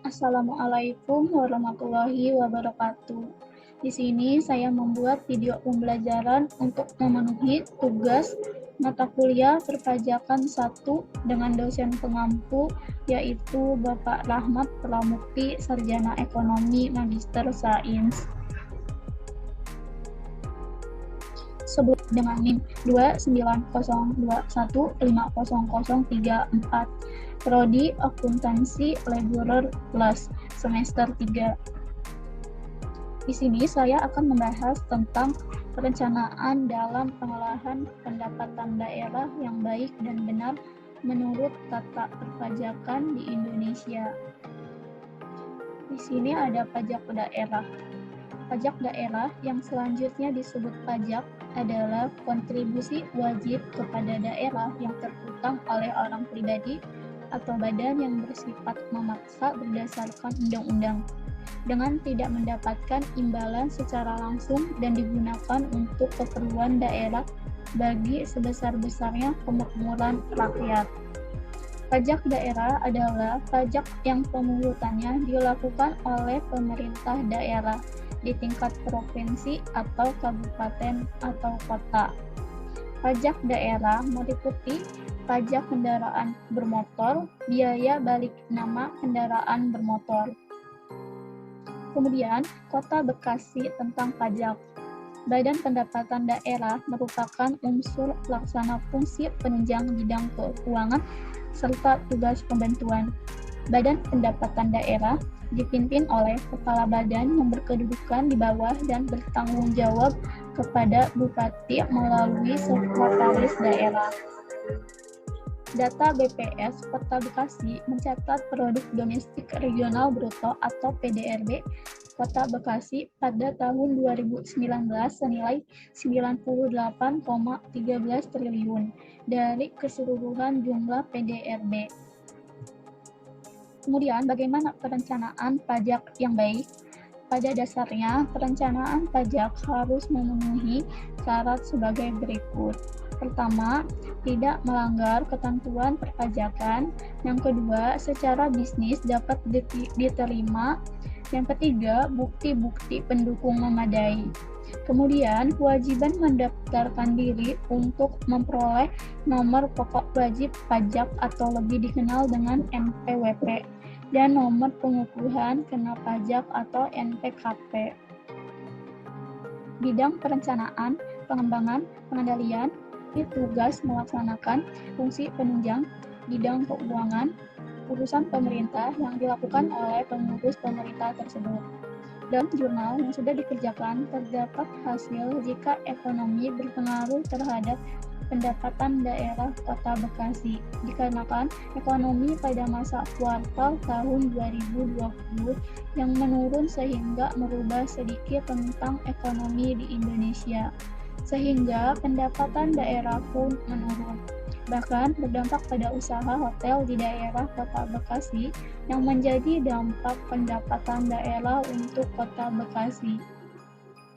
Assalamualaikum warahmatullahi wabarakatuh. Di sini saya membuat video pembelajaran untuk memenuhi tugas mata kuliah perpajakan 1 dengan dosen pengampu, yaitu Bapak Rahmat Pramukti, Sarjana Ekonomi, Magister Sains. Sebut dengan NIM 29021500034, Prodi Akuntansi Laborer Plus, semester 3. Di sini saya akan membahas tentang perencanaan dalam pengolahan pendapatan daerah yang baik dan benar menurut tata perpajakan di Indonesia. Di sini ada pajak daerah. Pajak daerah yang selanjutnya disebut pajak adalah kontribusi wajib kepada daerah yang terhutang oleh orang pribadi atau badan yang bersifat memaksa berdasarkan undang-undang, dengan tidak mendapatkan imbalan secara langsung dan digunakan untuk keperluan daerah bagi sebesar-besarnya kemakmuran rakyat. Pajak daerah adalah pajak yang pemungutannya dilakukan oleh pemerintah daerah di tingkat provinsi atau kabupaten atau kota. Pajak daerah meliputi pajak kendaraan bermotor, biaya balik nama kendaraan bermotor. Kemudian, Kota Bekasi tentang pajak. Badan Pendapatan Daerah merupakan unsur pelaksana fungsi penunjang bidang keuangan serta tugas pembantuan. Badan Pendapatan Daerah dipimpin oleh kepala badan yang berkedudukan di bawah dan bertanggung jawab kepada Bupati melalui sekretaris daerah. Data BPS Kota Bekasi mencatat produk domestik regional bruto atau PDRB Kota Bekasi pada tahun 2019 senilai 98,13 triliun dari keseluruhan jumlah PDRB. Kemudian, bagaimana perencanaan pajak yang baik? Pada dasarnya, perencanaan pajak harus memenuhi syarat sebagai berikut. Pertama, tidak melanggar ketentuan perpajakan. Yang kedua, secara bisnis dapat diterima. Yang ketiga, bukti-bukti pendukung memadai. Kemudian, kewajiban mendaftarkan diri untuk memperoleh nomor pokok wajib pajak atau lebih dikenal dengan NPWP dan nomor pengukuhan kena pajak atau NPKP. Bidang perencanaan, pengembangan, pengendalian, tugas melaksanakan fungsi penunjang bidang keuangan, urusan pemerintah yang dilakukan oleh pengurus pemerintah tersebut. Dalam jurnal yang sudah dikerjakan, terdapat hasil jika ekonomi berpengaruh terhadap pendapatan daerah Kota Bekasi, dikarenakan ekonomi pada masa kuartal tahun 2020 yang menurun sehingga merubah sedikit tentang ekonomi di Indonesia, sehingga pendapatan daerah pun menurun. Bahkan berdampak pada usaha hotel di daerah Kota Bekasi yang menjadi dampak pendapatan daerah untuk Kota Bekasi.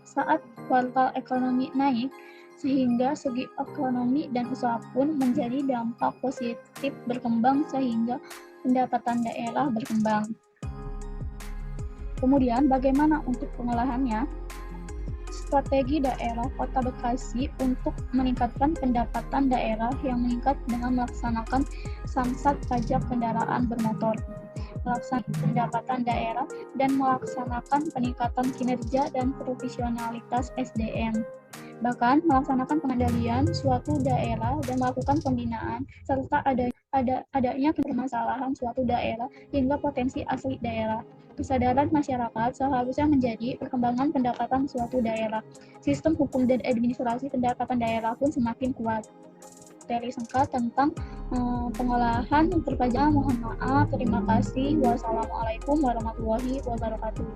Saat kuartal ekonomi naik, sehingga segi ekonomi dan usaha pun menjadi dampak positif berkembang sehingga pendapatan daerah berkembang. Kemudian bagaimana untuk pengolahannya? Strategi daerah Kota Bekasi untuk meningkatkan pendapatan daerah yang meningkat dengan melaksanakan samsat pajak kendaraan bermotor, melaksanakan pendapatan daerah, dan melaksanakan peningkatan kinerja dan profesionalitas SDM. Bahkan melaksanakan pengendalian suatu daerah dan melakukan pembinaan, serta adanya permasalahan suatu daerah hingga potensi asli daerah. Kesadaran masyarakat seharusnya menjadi perkembangan pendapatan suatu daerah. Sistem hukum dan administrasi pendapatan daerah pun semakin kuat. Materi singkat tentang pengolahan perpajakan. Mohon maaf. Terima kasih. Wassalamualaikum warahmatullahi wabarakatuh.